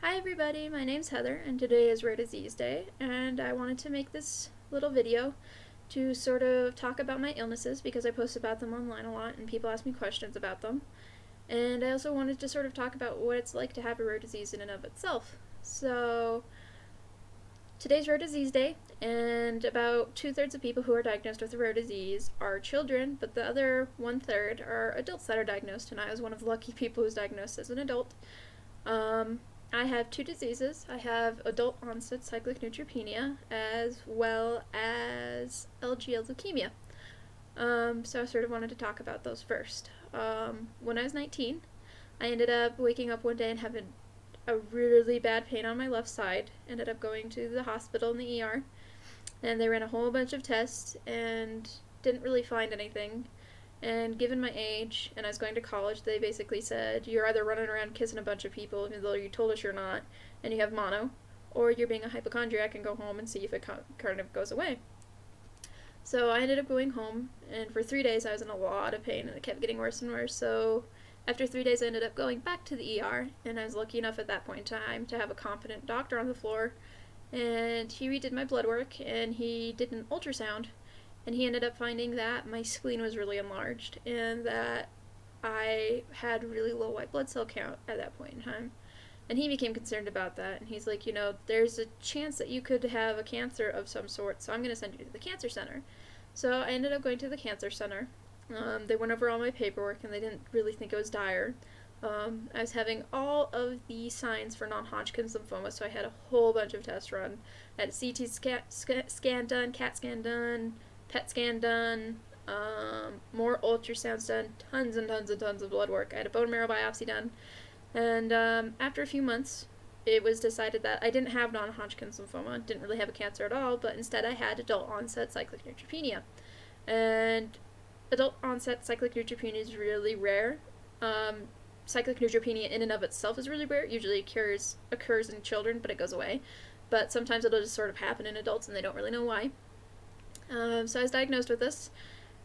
Hi everybody, my name's Heather and today is Rare Disease Day, and I wanted to make this little video to sort of talk about my illnesses because I post about them online a lot and people ask me questions about them. And I also wanted to sort of talk about what it's like to have a rare disease in and of itself. So today's Rare Disease Day, and about 2/3 of people who are diagnosed with a rare disease are children, but the other 1/3 are adults that are diagnosed, and I was one of the lucky people who's diagnosed as an adult. I have two diseases. I have adult onset cyclic neutropenia as well as LGL leukemia. So I sort of wanted to talk about those first. When I was 19, I ended up waking up one day and having a really bad pain on my left side. Ended up going to the hospital in the ER, and they ran a whole bunch of tests and didn't really find anything. And given my age, and I was going to college, they basically said, you're either running around kissing a bunch of people, even though you told us you're not, and you have mono, or you're being a hypochondriac and go home and see if it kind of goes away. So I ended up going home, and for 3 days I was in a lot of pain, and it kept getting worse and worse. So after 3 days I ended up going back to the ER, and I was lucky enough at that point in time to have a competent doctor on the floor, and he redid my blood work, and he did an ultrasound, and he ended up finding that my spleen was really enlarged and that I had really low white blood cell count at that point in time. And he became concerned about that, and he's like, there's a chance that you could have a cancer of some sort, so I'm going to send you to the cancer center. So I ended up going to the cancer center. They went over all my paperwork, and they didn't really think it was dire. I was having all of the signs for non-Hodgkin's lymphoma, so I had a whole bunch of tests run. I had a CT scan done, CAT scan done, PET scan done, more ultrasounds done, tons and tons and tons of blood work. I had a bone marrow biopsy done, and after a few months, it was decided that I didn't have non-Hodgkin's lymphoma, didn't really have a cancer at all, but instead I had adult onset cyclic neutropenia. And adult onset cyclic neutropenia is really rare. Cyclic neutropenia in and of itself is really rare. Usually it occurs in children, but it goes away. But sometimes it'll just sort of happen in adults and they don't really know why. So I was diagnosed with this,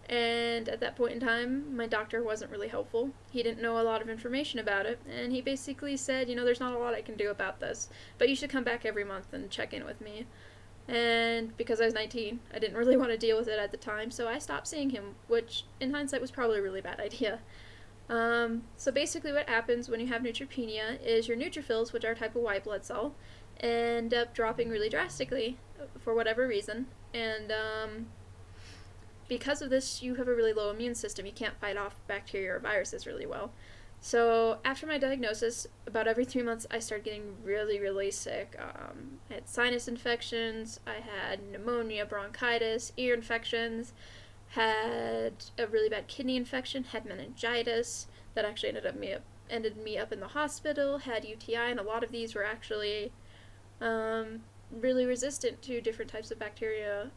and at that point in time, my doctor wasn't really helpful. He didn't know a lot of information about it, and he basically said, there's not a lot I can do about this, but you should come back every month and check in with me. And because I was 19, I didn't really want to deal with it at the time, so I stopped seeing him, which in hindsight was probably a really bad idea. So basically what happens when you have neutropenia is your neutrophils, which are a type of white blood cell, end up dropping really drastically for whatever reason, and because of this you have a really low immune system. You can't fight off bacteria or viruses really well. So after my diagnosis, about every 3 months I started getting really sick. I had sinus infections, I had pneumonia, bronchitis, ear infections, had a really bad kidney infection, had meningitis that actually ended me up in the hospital, had UTI, and a lot of these were actually really resistant to different types of bacteria,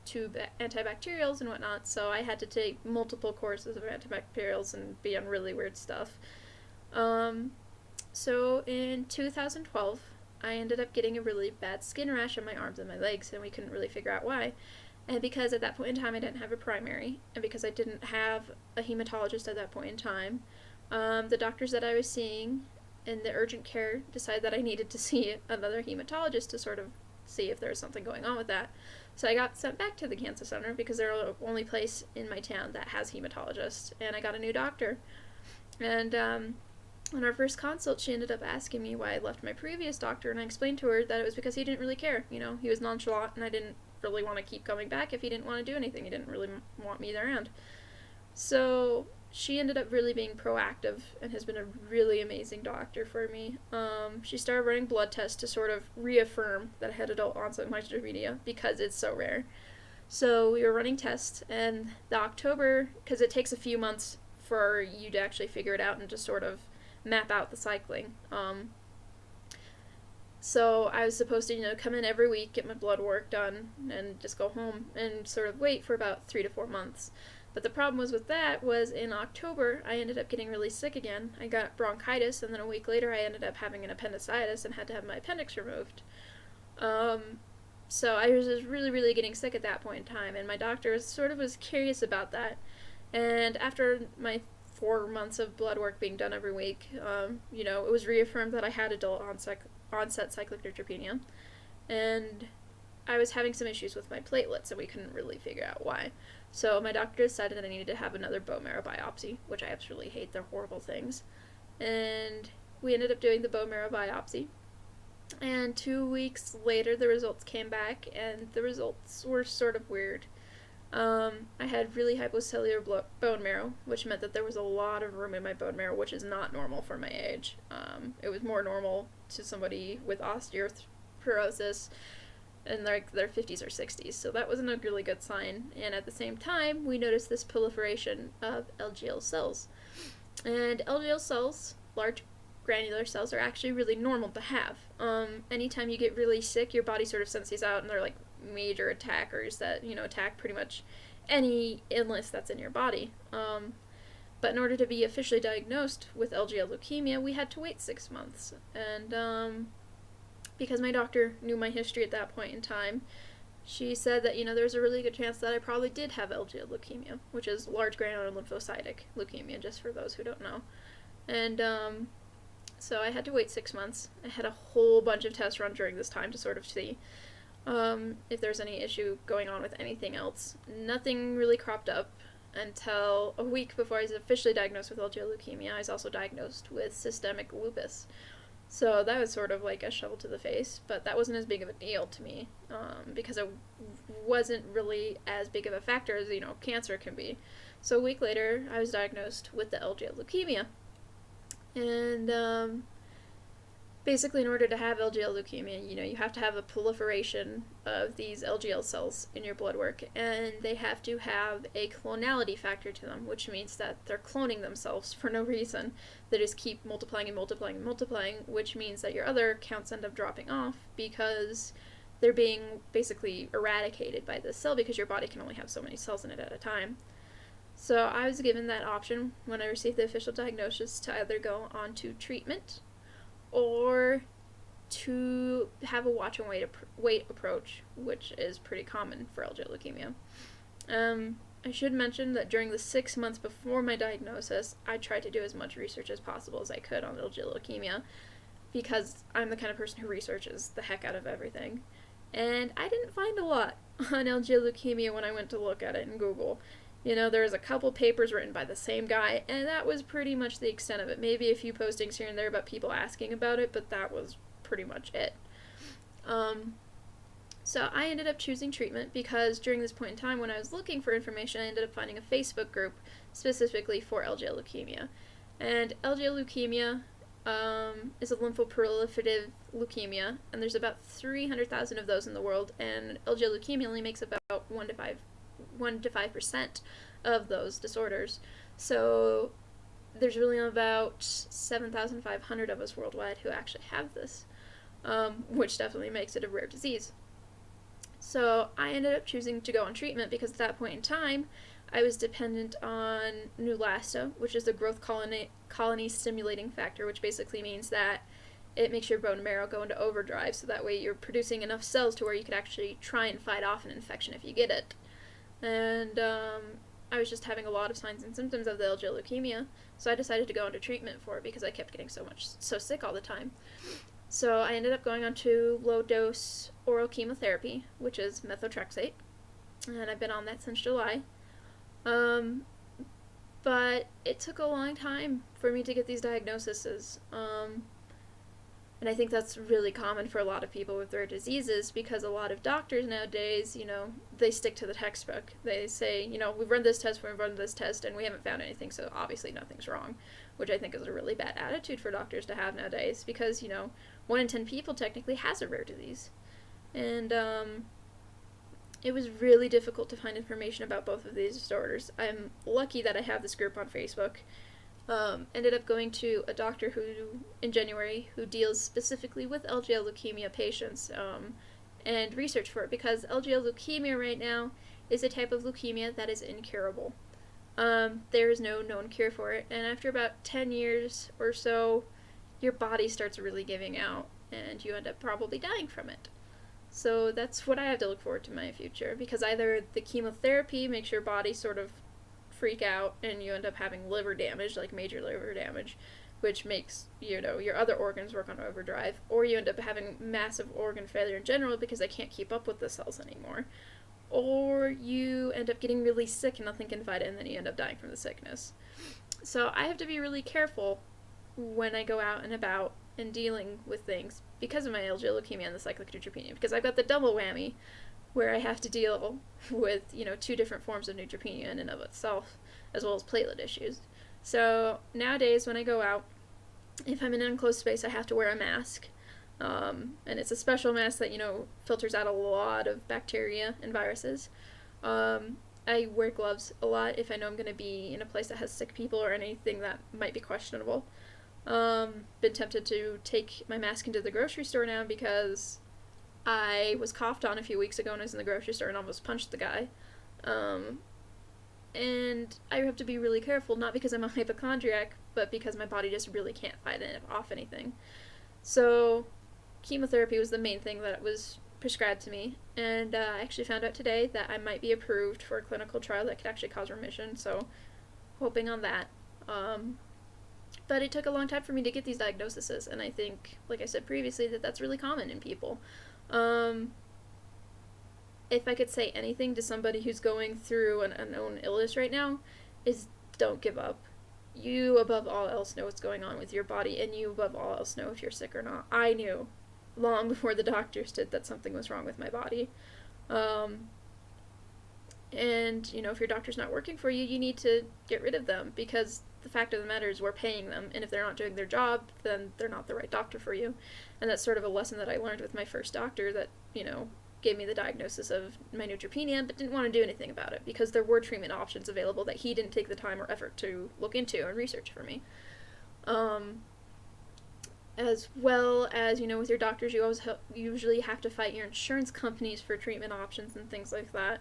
to antibacterials and whatnot, so I had to take multiple courses of antibacterials and be on really weird stuff. So in 2012, I ended up getting a really bad skin rash on my arms and my legs, and we couldn't really figure out why. And because at that point in time I didn't have a primary, and because I didn't have a hematologist at that point in time, the doctors that I was seeing in the urgent care decided that I needed to see another hematologist to sort of see if there was something going on with that. So I got sent back to the cancer center because they're the only place in my town that has hematologists, and I got a new doctor. And on our first consult, she ended up asking me why I left my previous doctor, and I explained to her that it was because he didn't really care. He was nonchalant, and I didn't really want to keep coming back if he didn't want to do anything. He didn't really want me around. So she ended up really being proactive and has been a really amazing doctor for me. She started running blood tests to sort of reaffirm that I had adult onset neutropenia because it's so rare. So we were running tests, and the October, because it takes a few months for you to actually figure it out and just sort of map out the cycling. So I was supposed to, come in every week, get my blood work done, and just go home and sort of wait for about 3 to 4 months. But the problem was in October, I ended up getting really sick again. I got bronchitis, and then a week later I ended up having an appendicitis and had to have my appendix removed. So I was just really getting sick at that point in time, and my doctor sort of was curious about that. And after my 4 months of blood work being done every week, it was reaffirmed that I had adult onset cyclic neutropenia, and I was having some issues with my platelets, and we couldn't really figure out why. So my doctor decided that I needed to have another bone marrow biopsy, which I absolutely hate. They're horrible things. And we ended up doing the bone marrow biopsy. And 2 weeks later, the results came back, and the results were sort of weird. I had really hypocellular bone marrow, which meant that there was a lot of room in my bone marrow, which is not normal for my age. It was more normal to somebody with osteoporosis in their 50s or 60s, so that wasn't a really good sign. And at the same time, we noticed this proliferation of LGL cells. And LGL cells, large granular cells, are actually really normal to have. Anytime you get really sick, your body sort of sends these out, and they're like major attackers that, attack pretty much any illness that's in your body. But in order to be officially diagnosed with LGL leukemia, we had to wait 6 months. And because my doctor knew my history at that point in time, she said that, there's a really good chance that I probably did have LGL leukemia, which is large granular lymphocytic leukemia, just for those who don't know. And so I had to wait 6 months. I had a whole bunch of tests run during this time to sort of see if there's any issue going on with anything else. Nothing really cropped up until a week before I was officially diagnosed with LGL leukemia. I was also diagnosed with systemic lupus. So that was sort of like a shovel to the face, but that wasn't as big of a deal to me, because it wasn't really as big of a factor as, cancer can be. So a week later, I was diagnosed with the LGL leukemia. And basically, in order to have LGL leukemia, you have to have a proliferation of these LGL cells in your blood work, and they have to have a clonality factor to them, which means that they're cloning themselves for no reason. They just keep multiplying and multiplying and multiplying, which means that your other counts end up dropping off because they're being basically eradicated by this cell, because your body can only have so many cells in it at a time. So I was given that option when I received the official diagnosis to either go on to treatment or to have a watch and wait approach, which is pretty common for LGL leukemia. I should mention that during the 6 months before my diagnosis, I tried to do as much research as possible as I could on LGL leukemia, because I'm the kind of person who researches the heck out of everything. And I didn't find a lot on LGL leukemia when I went to look at it in Google. There was a couple papers written by the same guy, and that was pretty much the extent of it. Maybe a few postings here and there about people asking about it, but that was pretty much it. So I ended up choosing treatment because during this point in time when I was looking for information, I ended up finding a Facebook group specifically for LGL leukemia. And LGL leukemia is a lymphoproliferative leukemia, and there's about 300,000 of those in the world, and LGL leukemia only makes about 1 to 5% of those disorders. So there's really about 7,500 of us worldwide who actually have this, which definitely makes it a rare disease. So I ended up choosing to go on treatment because at that point in time, I was dependent on Neulasta, which is the growth colony stimulating factor, which basically means that it makes your bone marrow go into overdrive, so that way you're producing enough cells to where you could actually try and fight off an infection if you get it. And I was just having a lot of signs and symptoms of the LGL leukemia, so I decided to go into treatment for it because I kept getting so sick all the time. So I ended up going on to low-dose oral chemotherapy, which is methotrexate, and I've been on that since July. But it took a long time for me to get these diagnoses. And I think that's really common for a lot of people with rare diseases, because a lot of doctors nowadays, they stick to the textbook. They say, we've run this test, and we haven't found anything, so obviously nothing's wrong, which I think is a really bad attitude for doctors to have nowadays, because, 1 in 10 people technically has a rare disease. And it was really difficult to find information about both of these disorders. I'm lucky that I have this group on Facebook. Ended up going to a doctor in January who deals specifically with LGL leukemia patients, and research for it, because LGL leukemia right now is a type of leukemia that is incurable. There is no known cure for it, and after about 10 years or so, your body starts really giving out, and you end up probably dying from it. So that's what I have to look forward to in my future, because either the chemotherapy makes your body sort of freak out and you end up having liver damage, like major liver damage, which makes, your other organs work on overdrive, or you end up having massive organ failure in general because they can't keep up with the cells anymore, or you end up getting really sick and nothing can fight it, and then you end up dying from the sickness. So I have to be really careful when I go out and about and dealing with things because of my LGL leukemia and the cyclic neutropenia, because I've got the double whammy where I have to deal with, 2 different forms of neutropenia in and of itself, as well as platelet issues. So nowadays when I go out, if I'm in an enclosed space, I have to wear a mask. And it's a special mask that, filters out a lot of bacteria and viruses. I wear gloves a lot if I know I'm going to be in a place that has sick people or anything that might be questionable. Been tempted to take my mask into the grocery store now because I was coughed on a few weeks ago when I was in the grocery store and almost punched the guy. And I have to be really careful, not because I'm a hypochondriac, but because my body just really can't fight off anything. So chemotherapy was the main thing that was prescribed to me, and I actually found out today that I might be approved for a clinical trial that could actually cause remission, so hoping on that. But it took a long time for me to get these diagnoses, and I think, like I said previously, that that's really common in people. If I could say anything to somebody who's going through an unknown illness right now, is don't give up. You above all else know what's going on with your body, and you above all else know if you're sick or not. I knew long before the doctors did that something was wrong with my body. And, if your doctor's not working for you, you need to get rid of them, because the fact of the matter is we're paying them, and if they're not doing their job, then they're not the right doctor for you. And that's sort of a lesson that I learned with my first doctor that, gave me the diagnosis of my neutropenia, but didn't want to do anything about it because there were treatment options available that he didn't take the time or effort to look into and research for me. As well as, with your doctors, you always usually have to fight your insurance companies for treatment options and things like that.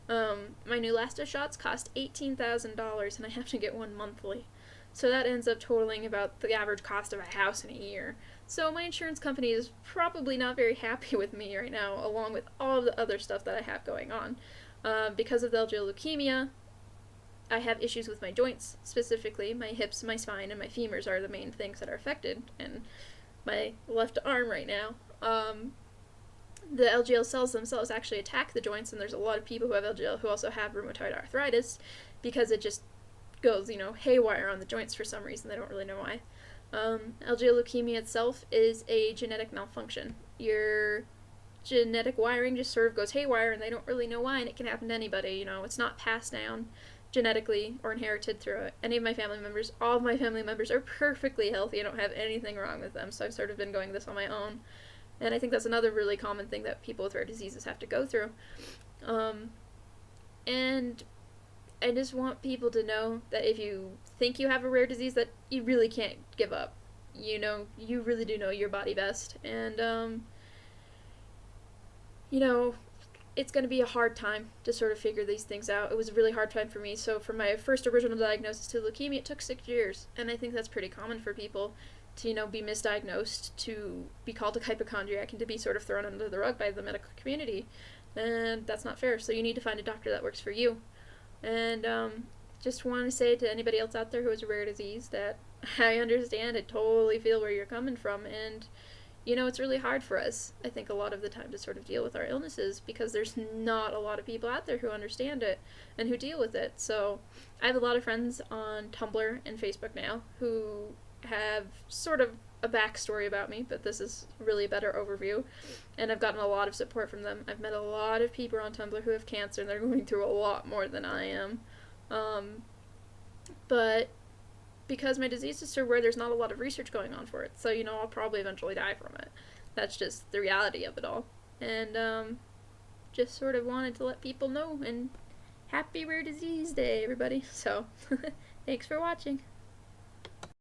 My Neulasta shots cost $18,000, and I have to get one monthly. So that ends up totaling about the average cost of a house in a year. So my insurance company is probably not very happy with me right now, along with all of the other stuff that I have going on. Because of the LGL leukemia, I have issues with my joints, specifically my hips, my spine, and my femurs are the main things that are affected, and my left arm right now. The LGL cells themselves actually attack the joints, and there's a lot of people who have LGL who also have rheumatoid arthritis because it just goes, haywire on the joints for some reason. They don't really know why. LGL leukemia itself is a genetic malfunction. Your genetic wiring just sort of goes haywire, and they don't really know why, and it can happen to anybody. It's not passed down genetically or inherited through any of my family members. All of my family members are perfectly healthy. I don't have anything wrong with them, so I've sort of been going this on my own. And I think that's another really common thing that people with rare diseases have to go through. And I just want people to know that if you think you have a rare disease, that you really can't give up. You really do know your body best. And, it's going to be a hard time to sort of figure these things out. It was a really hard time for me. So from my first original diagnosis to leukemia, it took 6 years. And I think that's pretty common for people to, be misdiagnosed, to be called a hypochondriac, and to be sort of thrown under the rug by the medical community. And that's not fair. So you need to find a doctor that works for you. And just want to say to anybody else out there who has a rare disease that I understand, I totally feel where you're coming from, and it's really hard for us, I think, a lot of the time to sort of deal with our illnesses because there's not a lot of people out there who understand it and who deal with it. So I have a lot of friends on Tumblr and Facebook now who have sort of a backstory about me, but this is really a better overview, and I've gotten a lot of support from them. I've met a lot of people on Tumblr who have cancer, and they're going through a lot more than I am. But because my disease is so rare, there's not a lot of research going on for it, so I'll probably eventually die from it. That's just the reality of it all. And just sort of wanted to let people know, and happy Rare Disease Day, everybody. So thanks for watching.